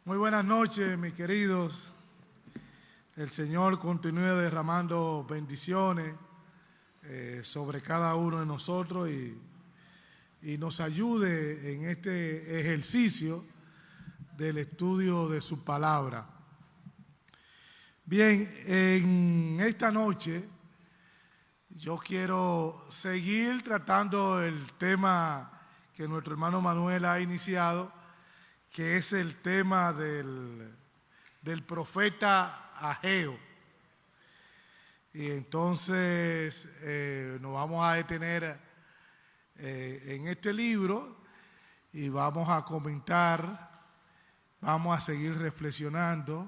Muy buenas noches, mis queridos. El Señor continúe derramando bendiciones sobre cada uno de nosotros y nos ayude en este ejercicio del estudio de su palabra. Bien, en esta noche yo quiero seguir tratando el tema que nuestro hermano Manuel ha iniciado, que es el tema del profeta Ageo. Y entonces nos vamos a detener en este libro y vamos a comentar, vamos a seguir reflexionando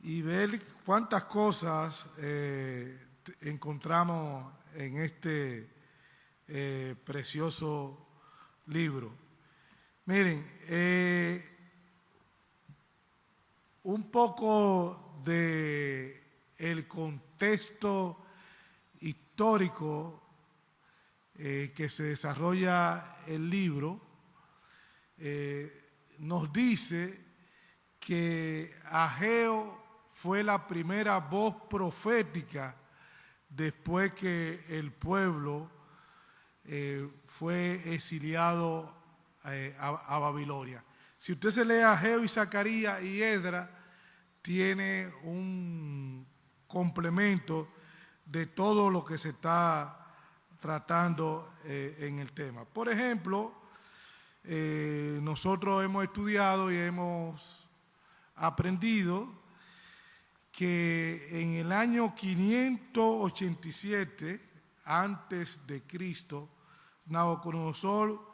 y ver cuántas cosas encontramos en este precioso libro. Miren, un poco de el contexto histórico que se desarrolla el libro nos dice que Ageo fue la primera voz profética después que el pueblo fue exiliado a Babilonia. Si usted se lee Ageo y Zacarías y Esdras, tiene un complemento de todo lo que se está tratando en el tema. Por ejemplo, nosotros hemos estudiado y hemos aprendido que en el año 587 antes de Cristo, Nabucodonosor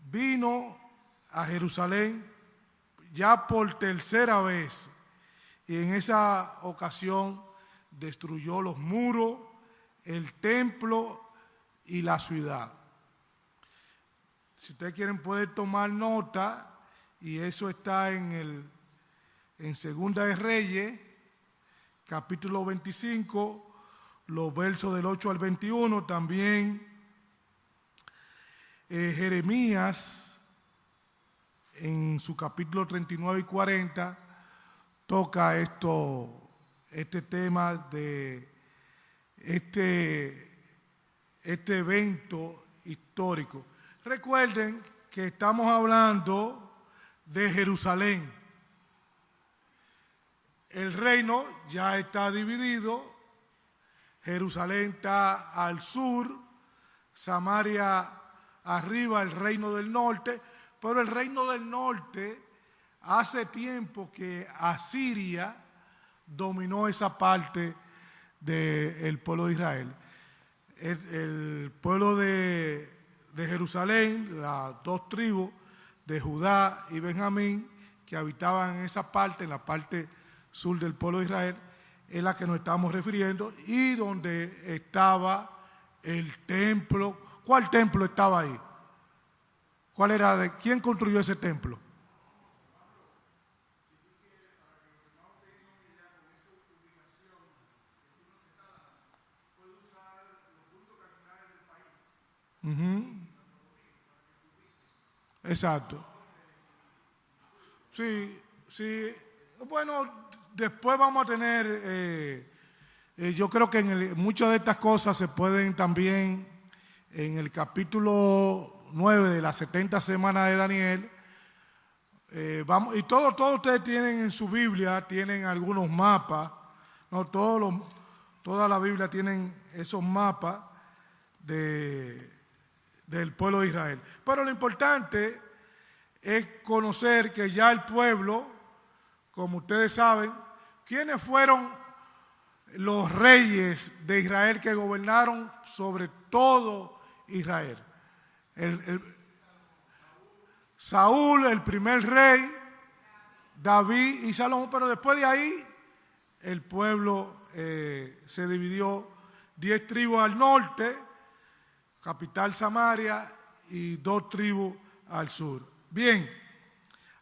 vino a Jerusalén ya por tercera vez y en esa ocasión destruyó los muros, el templo y la ciudad. Si ustedes quieren pueden tomar nota, y eso está en Segunda de Reyes, capítulo 25, los versos del 8 al 21, también Jeremías, en su capítulo 39 y 40, toca este tema de este evento histórico. Recuerden que estamos hablando de Jerusalén. El reino ya está dividido, Jerusalén está al sur, Samaria arriba, el reino del norte, pero el reino del norte hace tiempo que Asiria dominó esa parte del pueblo de Israel. El pueblo de Jerusalén, las dos tribus de Judá y Benjamín que habitaban en esa parte, en la parte sur del pueblo de Israel, es la que nos estamos refiriendo, y donde estaba el templo. ¿Cuál templo estaba ahí? ¿Cuál era? ¿Quién construyó ese templo? Exacto. Sí. Bueno, después vamos a tener, yo creo que muchas de estas cosas se pueden también, en el capítulo 9 de las 70 semanas de Daniel, y todos ustedes tienen en su Biblia, tienen algunos mapas, no toda la Biblia tienen esos mapas del pueblo de Israel. Pero lo importante es conocer que ya el pueblo, como ustedes saben, ¿quiénes fueron los reyes de Israel que gobernaron sobre todo Israel? Saúl, el primer rey, David y Salomón, pero después de ahí el pueblo se dividió, 10 tribus al norte, capital Samaria, y 2 tribus al sur. Bien,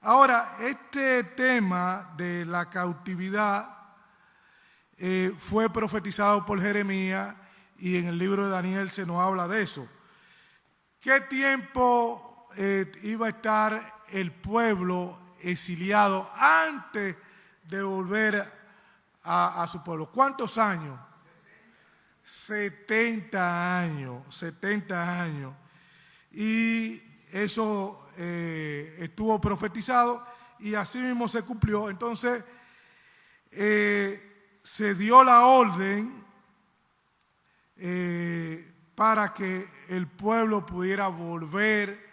ahora este tema de la cautividad fue profetizado por Jeremías, y en el libro de Daniel se nos habla de eso. ¿Qué tiempo iba a estar el pueblo exiliado antes de volver a su pueblo. ¿Cuántos años? 70 años, 70 años. Y eso estuvo profetizado y así mismo se cumplió. Entonces, se dio la orden para que el pueblo pudiera volver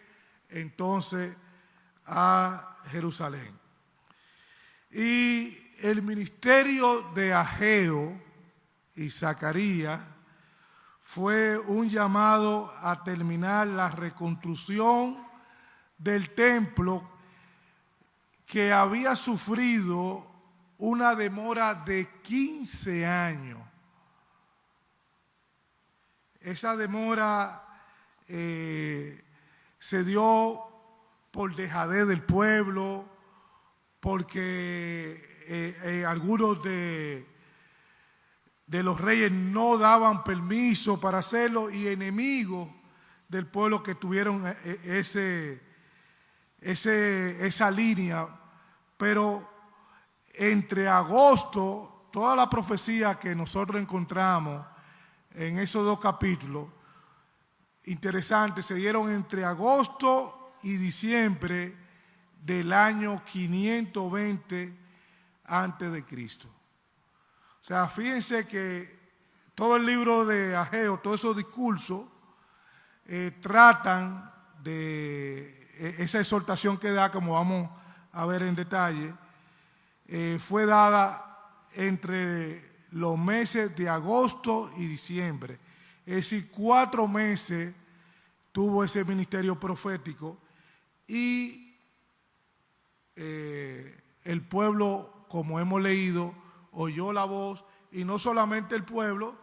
entonces a Jerusalén. Y el ministerio de Ageo y Zacarías fue un llamado a terminar la reconstrucción del templo que había sufrido una demora de 15 años. Esa demora se dio por dejadez del pueblo, porque algunos de los reyes no daban permiso para hacerlo y enemigos del pueblo que tuvieron esa línea. Pero entre agosto, toda la profecía que nosotros encontramos en esos dos capítulos, interesantes, se dieron entre agosto y diciembre del año 520 antes de Cristo. O sea, fíjense que todo el libro de Ageo, todos esos discursos, tratan de esa exhortación que da, como vamos a ver en detalle, fue dada entre los meses de agosto y diciembre. Es decir, 4 meses tuvo ese ministerio profético y el pueblo, como hemos leído, oyó la voz, y no solamente el pueblo,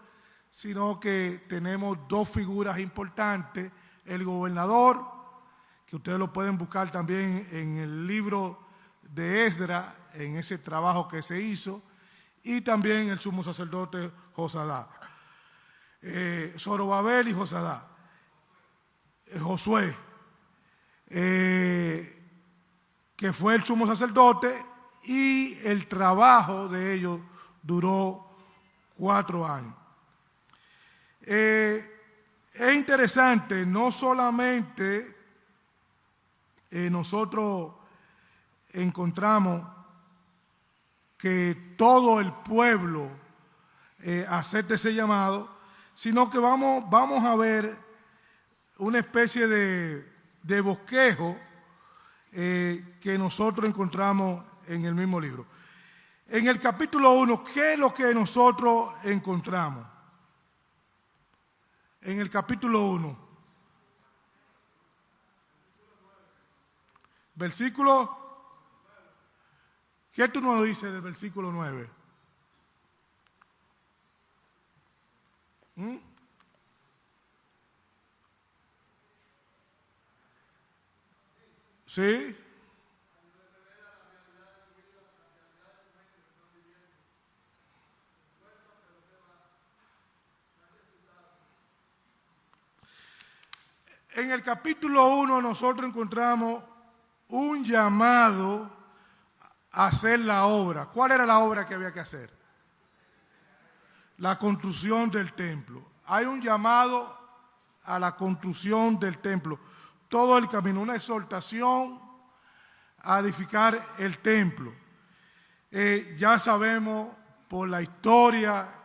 sino que tenemos 2 figuras importantes: el gobernador, que ustedes lo pueden buscar también en el libro de Esdras, en ese trabajo que se hizo, y también el sumo sacerdote Josadá, Zorobabel y Josadá, Josué, que fue el sumo sacerdote, y el trabajo de ellos duró 4 años. Es interesante, no solamente nosotros encontramos que todo el pueblo acepte ese llamado, sino que vamos a ver una especie de bosquejo que nosotros encontramos en el mismo libro. En el capítulo 1, ¿qué es lo que nosotros encontramos? En el capítulo 1, versículo, ¿qué tú nos dices del versículo 9? ¿Sí? En el capítulo 1 nosotros encontramos un llamado a hacer la obra. ¿Cuál era la obra que había que hacer? La construcción del templo. Hay un llamado a la construcción del templo. Todo el camino, una exhortación a edificar el templo. Ya sabemos por la historia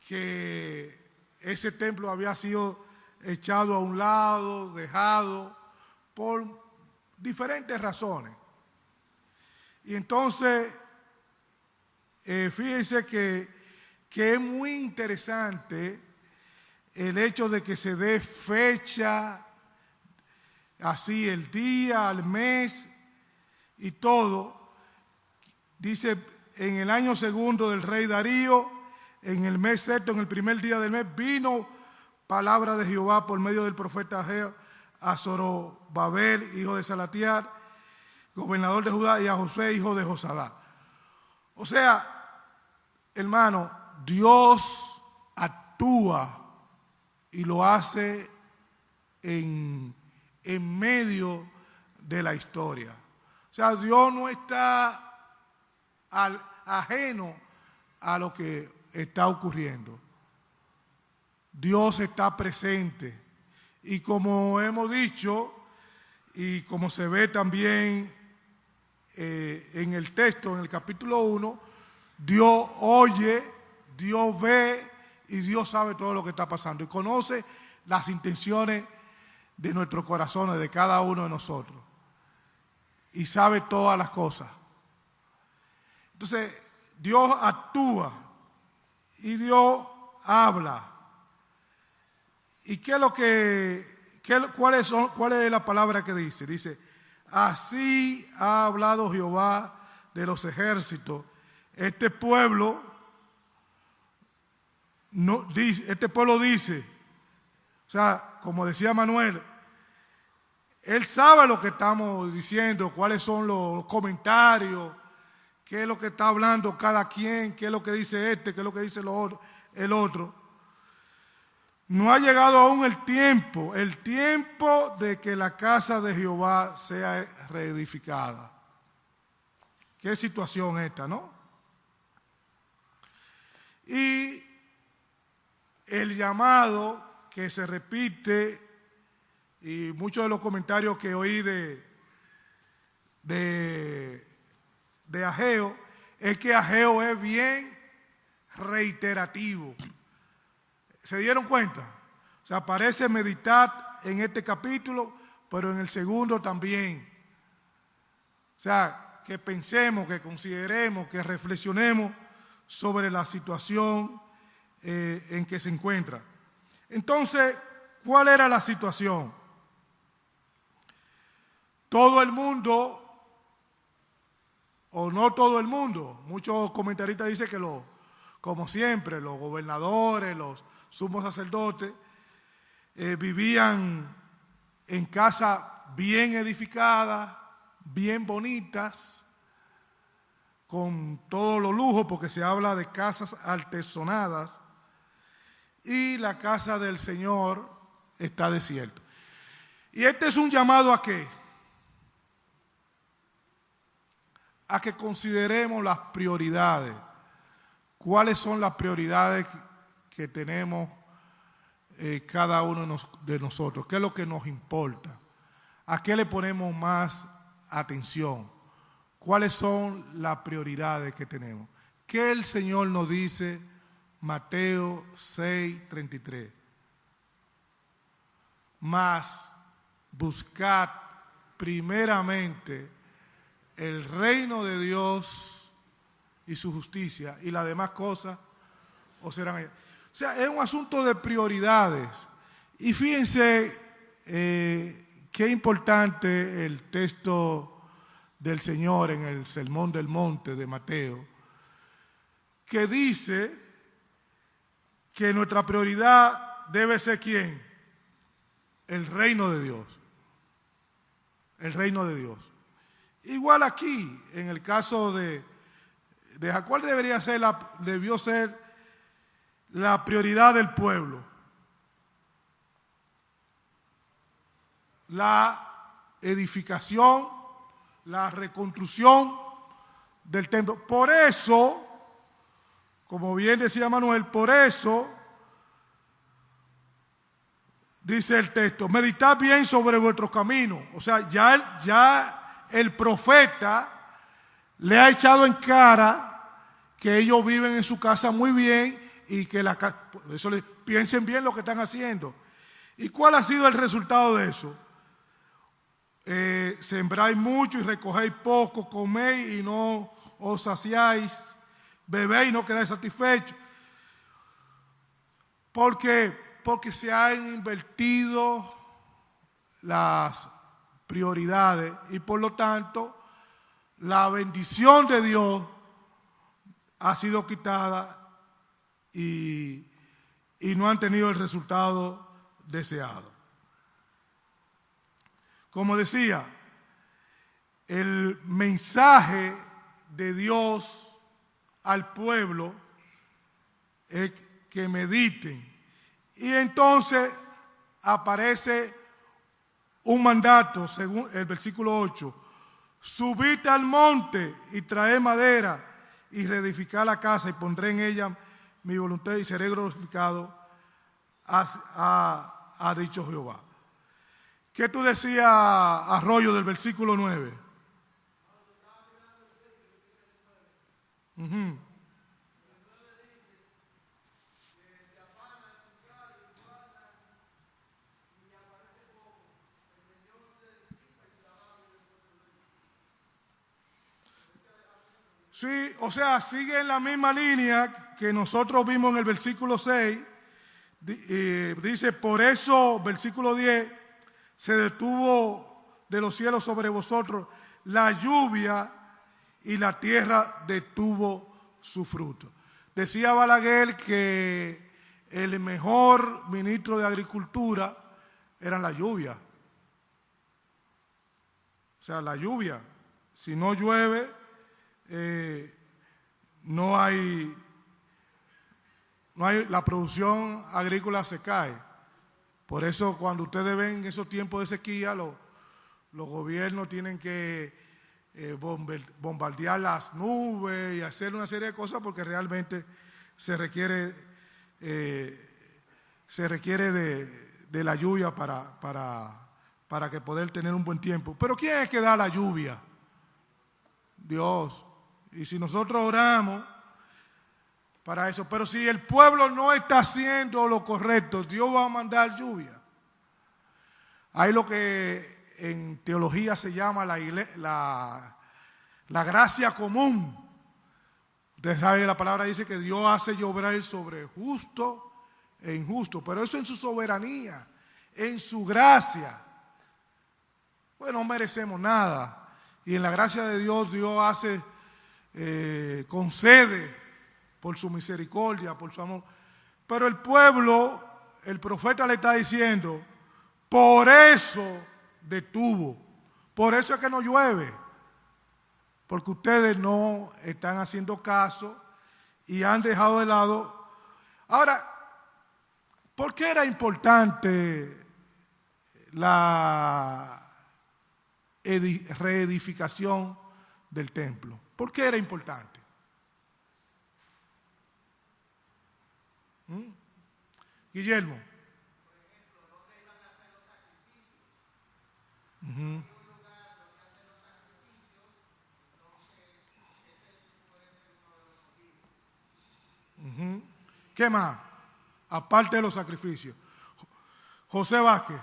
que ese templo había sido echado a un lado, dejado, por diferentes razones. Y entonces, fíjense que es muy interesante el hecho de que se dé fecha, así el día, el mes y todo. Dice, en el año 2 del rey Darío, en el mes 6, en el primer día del mes, vino palabra de Jehová por medio del profeta Ageo a Zorobabel, hijo de Salatiel, gobernador de Judá, y a Josué, hijo de Josadá. O sea, hermano, Dios actúa y lo hace en medio de la historia. O sea, Dios no está ajeno a lo que está ocurriendo. Dios está presente. Y como hemos dicho, y como se ve también en el texto, en el capítulo 1, Dios oye, Dios ve y Dios sabe todo lo que está pasando y conoce las intenciones de nuestros corazones, de cada uno de nosotros, y sabe todas las cosas. Entonces, Dios actúa y Dios habla. ¿Y qué es lo cuál es la palabra que dice? Dice, así ha hablado Jehová de los ejércitos. Este pueblo dice, o sea, como decía Manuel, él sabe lo que estamos diciendo, cuáles son los comentarios, qué es lo que está hablando cada quien, qué es lo que dice este, qué es lo que dice el otro. No ha llegado aún el tiempo de que la casa de Jehová sea reedificada. Qué situación esta, ¿no? Y el llamado que se repite, y muchos de los comentarios que oí de Ageo, es que Ageo es bien reiterativo. ¿Se dieron cuenta? O sea, parece meditar en este capítulo, pero en el segundo también. O sea, que pensemos, que consideremos, que reflexionemos sobre la situación en que se encuentra. Entonces, ¿cuál era la situación? Todo el mundo, o no todo el mundo, muchos comentaristas dicen que como siempre, los gobernadores, los sumos sacerdotes, vivían en casas bien edificadas, bien bonitas, con todos los lujos, porque se habla de casas artesonadas, y la casa del Señor está desierta. Y este es un llamado ¿a qué? A que consideremos las prioridades. ¿Cuáles son las prioridades que tenemos cada uno de nosotros? ¿Qué es lo que nos importa? ¿A qué le ponemos más atención? ¿Cuáles son las prioridades que tenemos? ¿Qué el Señor nos dice? Mateo 6:33. Mas buscad primeramente el reino de Dios y su justicia, y las demás cosas os serán añadidas. O sea, es un asunto de prioridades. Y fíjense qué importante el texto del Señor en el Sermón del Monte de Mateo, que dice que nuestra prioridad debe ser ¿quién? El reino de Dios. El reino de Dios. Igual aquí, en el caso de ¿cuál debió ser la prioridad del pueblo? La edificación, la reconstrucción del templo. Por eso, como bien decía Manuel, por eso dice el texto, meditad bien sobre vuestros caminos. O sea, ya el profeta le ha echado en cara que ellos viven en su casa muy bien y que por eso piensen bien lo que están haciendo. ¿Y cuál ha sido el resultado de eso? Sembráis mucho y recogéis poco, coméis y no os saciáis, bebéis y no quedáis satisfechos. Porque se han invertido las prioridades y por lo tanto la bendición de Dios ha sido quitada y no han tenido el resultado deseado. Como decía, el mensaje de Dios al pueblo es que mediten. Y entonces aparece un mandato, según el versículo 8, subid al monte y traed madera y reedificad la casa y pondré en ella mi voluntad y seré glorificado, ha dicho Jehová. ¿Qué tú decías, Arroyo, del versículo 9? Sí, o sea, sigue en la misma línea que nosotros vimos en el versículo 6. Dice, por eso, versículo 10, se detuvo de los cielos sobre vosotros la lluvia y la tierra detuvo su fruto. Decía Balaguer que el mejor ministro de Agricultura era la lluvia. O sea, la lluvia. Si no llueve, no hay, la producción agrícola se cae. Por eso cuando ustedes ven esos tiempos de sequía, los gobiernos tienen que bombardear las nubes y hacer una serie de cosas porque realmente se requiere de la lluvia para que poder tener un buen tiempo. Pero ¿quién es que da la lluvia? Dios. Y si nosotros oramos para eso, pero si el pueblo no está haciendo lo correcto, Dios va a mandar lluvia. Hay lo que en teología se llama la gracia común. Ustedes saben, la palabra dice que Dios hace llover sobre justo e injusto, pero eso en su soberanía, en su gracia. Pues no merecemos nada. Y en la gracia de Dios, Dios hace, concede por su misericordia, por su amor. Pero el pueblo, el profeta le está diciendo, por eso detuvo, por eso es que no llueve, porque ustedes no están haciendo caso y han dejado de lado. Ahora, ¿por qué era importante la reedificación del templo? ¿Por qué era importante? Guillermo. Por ejemplo, ¿dónde iban a hacer los sacrificios? Hay un lugar donde hacen los sacrificios, entonces ese puede ser uno de los motivos. ¿Qué más? Aparte de los sacrificios. José Vázquez.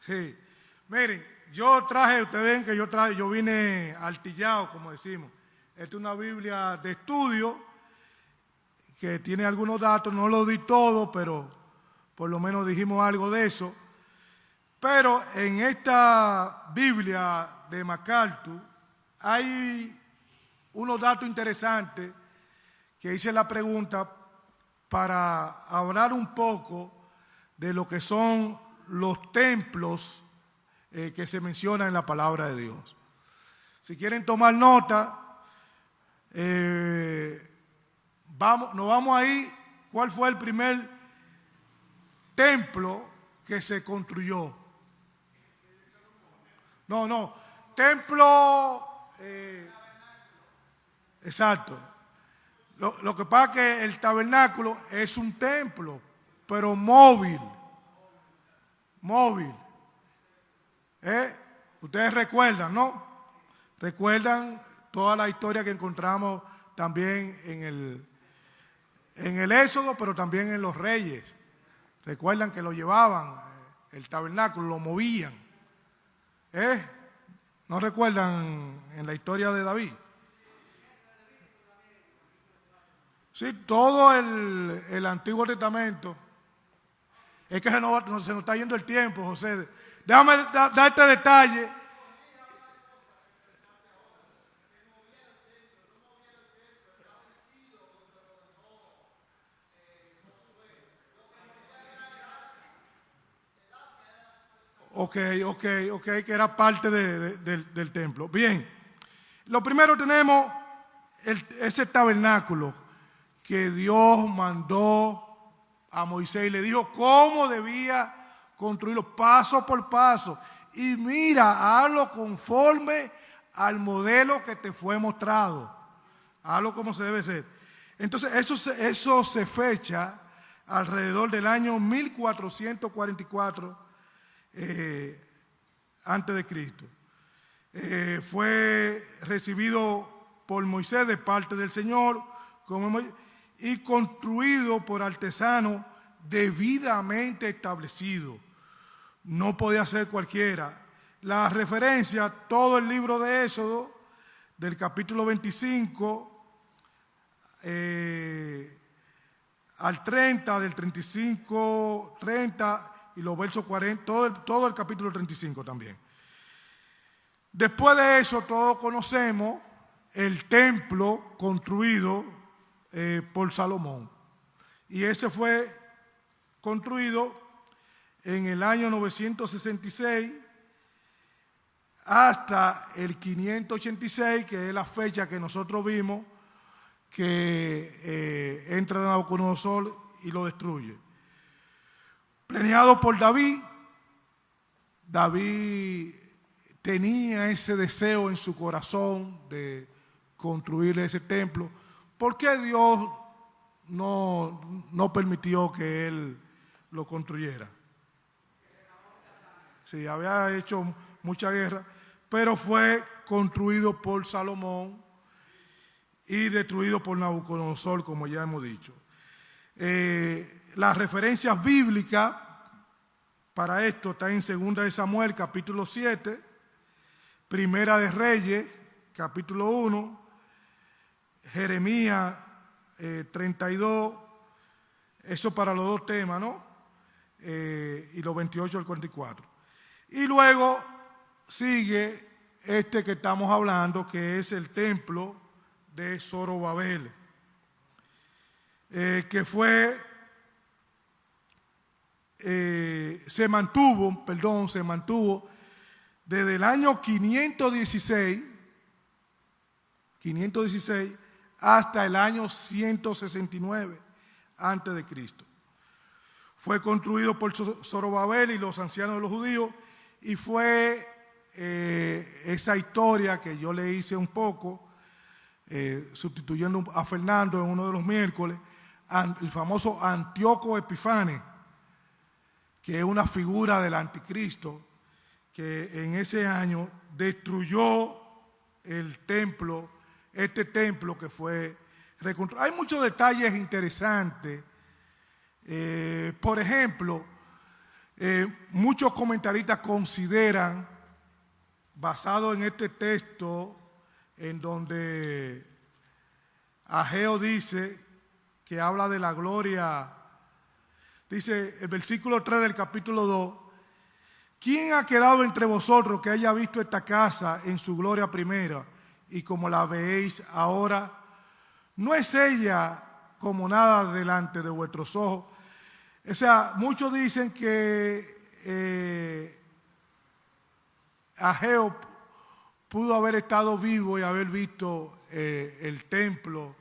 Sí, miren, ustedes ven que yo vine altillado, como decimos. Esta es una Biblia de estudio que tiene algunos datos, no lo di todo, pero por lo menos dijimos algo de eso. Pero en esta Biblia de MacArthur hay unos datos interesantes que hice la pregunta para hablar un poco de lo que son los templos que se mencionan en la palabra de Dios. Si quieren tomar nota, nos vamos ahí. ¿Cuál fue el primer templo que se construyó? No, templo, exacto. Lo que pasa es que el tabernáculo es un templo, pero móvil. Ustedes recuerdan, ¿no? Recuerdan toda la historia que encontramos también en el Éxodo, pero también en los Reyes. Recuerdan que lo llevaban, el tabernáculo, lo movían. ¿No recuerdan en la historia de David? Sí, todo el Antiguo Testamento. Es que se nos está yendo el tiempo, José. Déjame dar este detalle Ok, que era parte del templo. Bien, lo primero tenemos ese tabernáculo que Dios mandó a Moisés y le dijo cómo debía construirlo paso por paso. Y mira, hazlo conforme al modelo que te fue mostrado. Hazlo como se debe ser. Entonces, eso se fecha alrededor del año 1444 antes de Cristo. Fue recibido por Moisés de parte del Señor y construido por artesanos debidamente establecidos. No podía ser cualquiera. La referencia, todo el libro de Éxodo, del capítulo 25 al 30, del 35, 30 y los versos 40, todo el capítulo 35 también. Después de eso, todos conocemos el templo construido por Salomón. Y ese fue construido en el año 966 hasta el 586, que es la fecha que nosotros vimos que entra Nabucodonosor y lo destruye. Planeado por David. David tenía ese deseo en su corazón de construir ese templo. ¿Por qué Dios no permitió que él lo construyera? Sí, había hecho mucha guerra, pero fue construido por Salomón y destruido por Nabucodonosor, como ya hemos dicho. Las referencias bíblicas para esto están en 2 de Samuel, capítulo 7, Primera de Reyes, capítulo 1, Jeremías 32, eso para los dos temas, ¿no? Y los 28 al 44. Y luego sigue este que estamos hablando, que es el templo de Zorobabel, que se mantuvo desde el año 516 hasta el año 169 antes de Cristo. Fue construido por Zorobabel y los ancianos de los judíos, y fue esa historia que yo le hice un poco, sustituyendo a Fernando en uno de los miércoles, el famoso Antíoco Epifanes, que es una figura del anticristo, que en ese año destruyó el templo, este templo que fue reconstruido. Hay muchos detalles interesantes. Por ejemplo, muchos comentaristas consideran, basado en este texto, en donde Ageo dice que habla de la gloria, dice el versículo 3 del capítulo 2, ¿quién ha quedado entre vosotros que haya visto esta casa en su gloria primera y como la veéis ahora? ¿No es ella como nada delante de vuestros ojos? O sea, muchos dicen que Ageo pudo haber estado vivo y haber visto el templo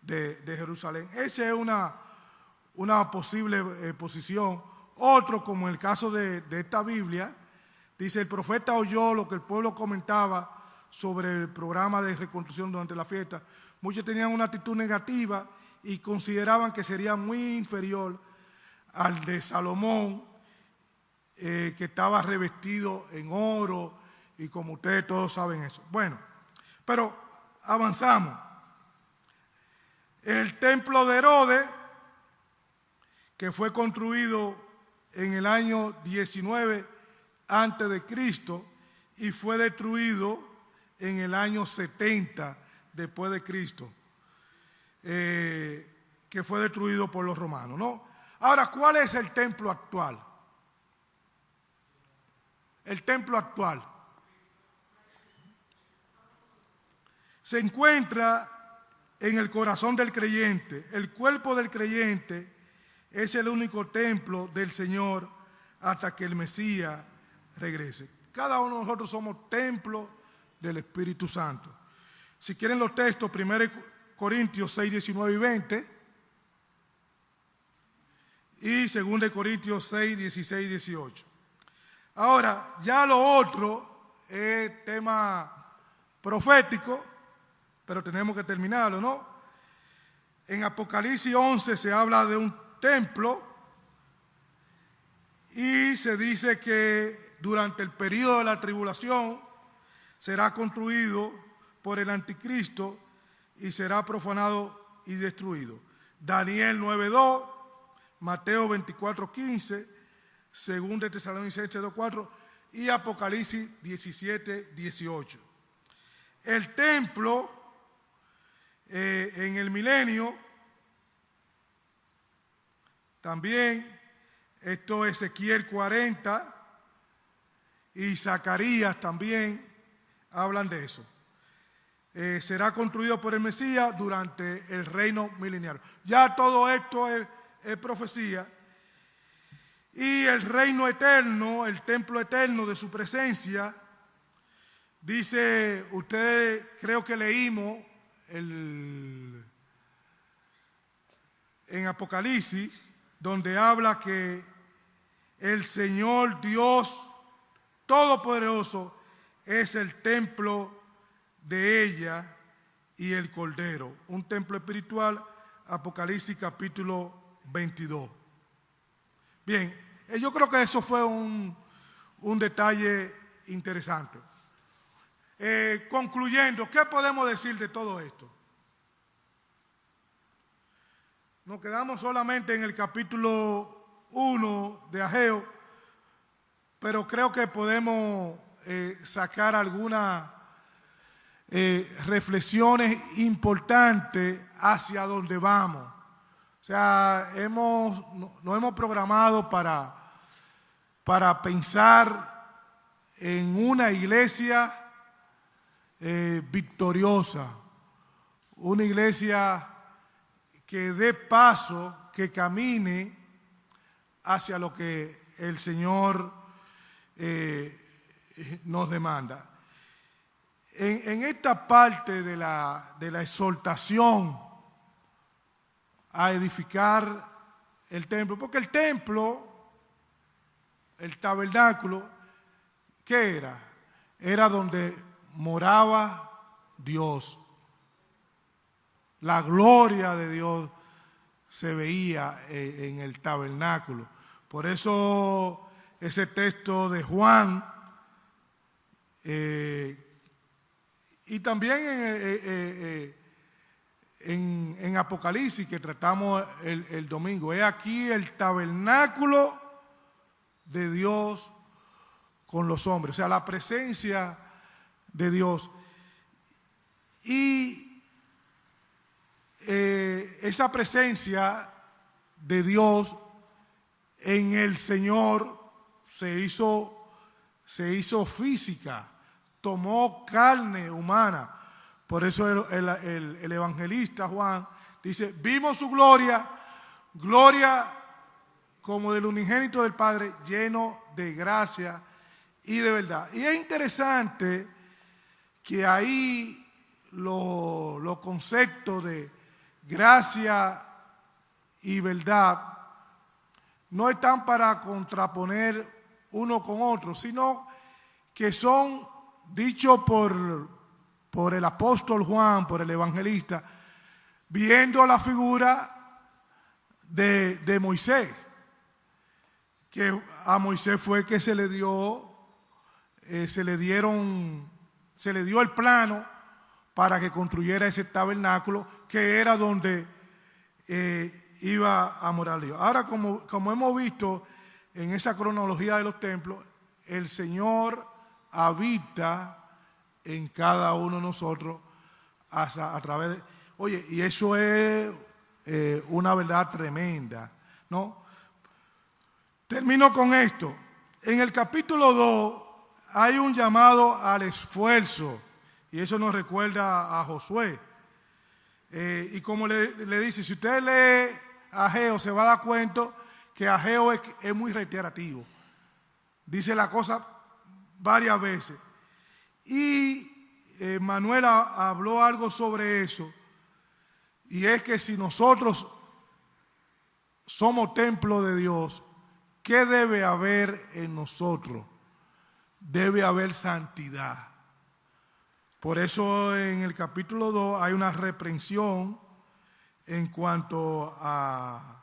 de Jerusalén. Esa es una posible posición. Otro, como en el caso de esta Biblia, dice: el profeta oyó lo que el pueblo comentaba sobre el programa de reconstrucción durante la fiesta. Muchos tenían una actitud negativa y consideraban que sería muy inferior al de Salomón, que estaba revestido en oro, y como ustedes todos saben eso. Bueno, pero avanzamos. El templo de Herodes, que fue construido en el año 19 antes de Cristo y fue destruido en el año 70 después de Cristo, que fue destruido por los romanos, ¿no? Ahora, ¿cuál es el templo actual? El templo actual se encuentra en el corazón del creyente. El cuerpo del creyente es el único templo del Señor hasta que el Mesías regrese. Cada uno de nosotros somos templo del Espíritu Santo. Si quieren los textos, 1 Corintios 6, 19 y 20, y 2 Corintios 6, 16 y 18. Ahora, ya lo otro es tema profético, pero tenemos que terminarlo, ¿no? En Apocalipsis 11 se habla de un templo y se dice que durante el periodo de la tribulación será construido por el anticristo y será profanado y destruido. Daniel 9:2, Mateo 24:15, 2 Tesalonicenses 2:4 y Apocalipsis 17:18. El templo en el milenio también, esto es Ezequiel 40 y Zacarías también hablan de eso. Será construido por el Mesías durante el reino milenial. Ya todo esto es profecía. Y el reino eterno, el templo eterno de su presencia, dice, ustedes creo que leímos en Apocalipsis, donde habla que el Señor Dios Todopoderoso es el templo de ella y el Cordero. Un templo espiritual, Apocalipsis capítulo 22. Bien, yo creo que eso fue un detalle interesante. Concluyendo, ¿qué podemos decir de todo esto? Nos quedamos solamente en el capítulo 1 de Ageo, pero creo que podemos sacar algunas reflexiones importantes hacia donde vamos. O sea, nos hemos programado para pensar en una iglesia victoriosa, una iglesia que dé paso, que camine hacia lo que el Señor nos demanda. En esta parte de la exhortación a edificar el templo, porque el templo, el tabernáculo, ¿qué era? Era donde moraba Dios. La gloria de Dios se veía en el tabernáculo. Por eso ese texto de Juan y también en Apocalipsis que tratamos el domingo. He aquí el tabernáculo de Dios con los hombres, o sea, la presencia de Dios. Y esa presencia de Dios en el Señor se hizo física, tomó carne humana. Por eso el evangelista Juan dice, vimos su gloria, gloria como del unigénito del Padre, lleno de gracia y de verdad. Y es interesante que ahí los conceptos de gracia y verdad no están para contraponer uno con otro, sino que son dichos por el apóstol Juan, por el evangelista, viendo la figura de Moisés, que a Moisés fue que se le dio el plano para que construyera ese tabernáculo, que era donde iba a morar Dios. Ahora, como hemos visto en esa cronología de los templos, el Señor habita en cada uno de nosotros a través de... Oye, y eso es una verdad tremenda, ¿no? Termino con esto. En el capítulo 2 hay un llamado al esfuerzo, y eso nos recuerda a Josué. Y como le dice, si usted lee Ageo, se va a dar cuenta que Ageo es muy reiterativo. dice la cosa varias veces. Y Manuel habló algo sobre eso, y es que si nosotros somos templo de Dios, ¿qué debe haber en nosotros? Debe haber santidad. Por eso en el capítulo 2 hay una reprensión en cuanto a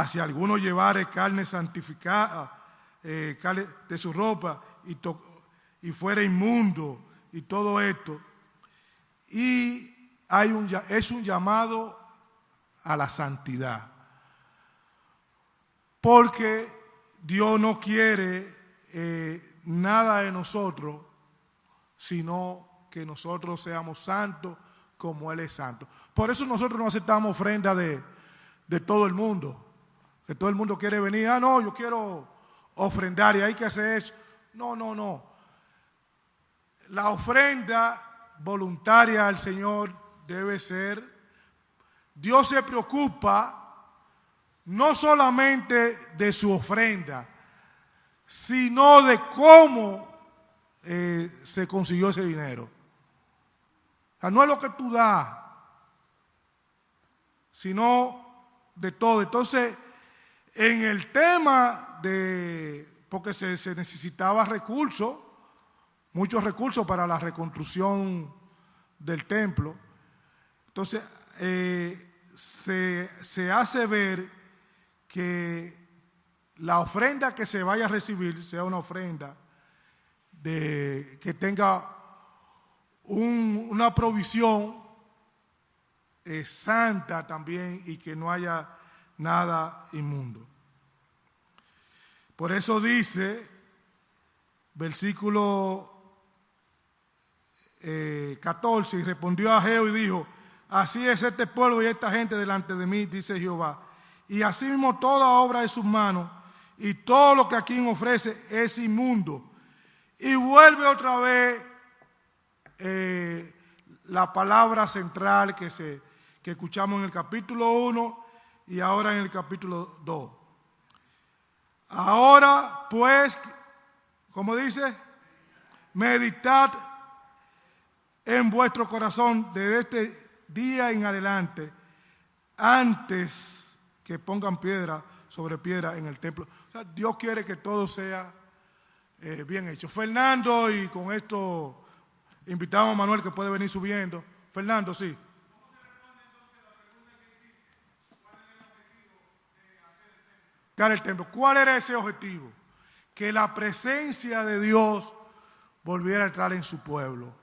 si alguno llevare carne santificada, carne de su ropa y fuera inmundo y todo esto. Y es un llamado a la santidad. Porque Dios no quiere nada de nosotros, sino que nosotros seamos santos como Él es santo. Por eso nosotros no aceptamos ofrenda de todo el mundo. Que todo el mundo quiere venir, no, yo quiero ofrendar y hay que hacer eso. No. La ofrenda voluntaria al Señor debe ser, Dios se preocupa no solamente de su ofrenda, sino de cómo se consiguió ese dinero. O sea, no es lo que tú das, sino de todo. Entonces, en el tema porque se necesitaba recursos, muchos recursos para la reconstrucción del templo. Entonces, se hace ver que la ofrenda que se vaya a recibir sea una ofrenda que tenga una provisión santa también y que no haya nada inmundo. Por eso dice, versículo 14, y respondió Ageo y dijo, así es este pueblo y esta gente delante de mí, dice Jehová, y asimismo toda obra de sus manos y todo lo que aquí ofrece es inmundo. Y vuelve otra vez la palabra central que escuchamos en el capítulo 1 y ahora en el capítulo 2. Ahora pues, ¿cómo dice? Meditad en vuestro corazón desde este día en adelante, antes que pongan piedra sobre piedra en el templo. O sea, Dios quiere que todo sea bien hecho. Fernando, y con esto invitamos a Manuel que puede venir subiendo. Fernando, sí. El templo. ¿Cuál era ese objetivo? Que la presencia de Dios volviera a entrar en su pueblo.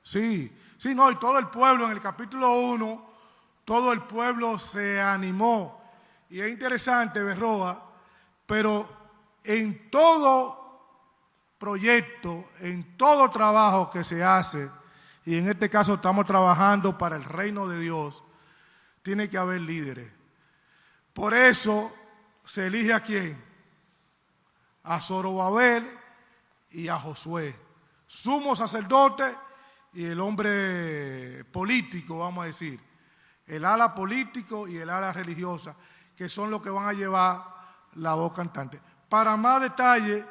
Sí, no, y todo el pueblo, en el capítulo 1, todo el pueblo se animó. Y es interesante, Berroa, pero en todo proyecto, en todo trabajo que se hace, y en este caso estamos trabajando para el reino de Dios, tiene que haber líderes. Por eso se elige a quién, a Zorobabel y a Josué, sumo sacerdote y el hombre político, vamos a decir, el ala político y el ala religiosa, que son los que van a llevar la voz cantante. Para más detalle,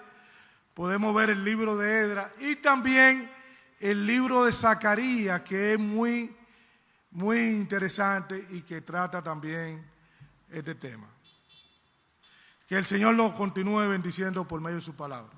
podemos ver el libro de Esdras y también el libro de Zacarías, que es muy, muy interesante y que trata también este tema. Que el Señor lo continúe bendiciendo por medio de su palabra.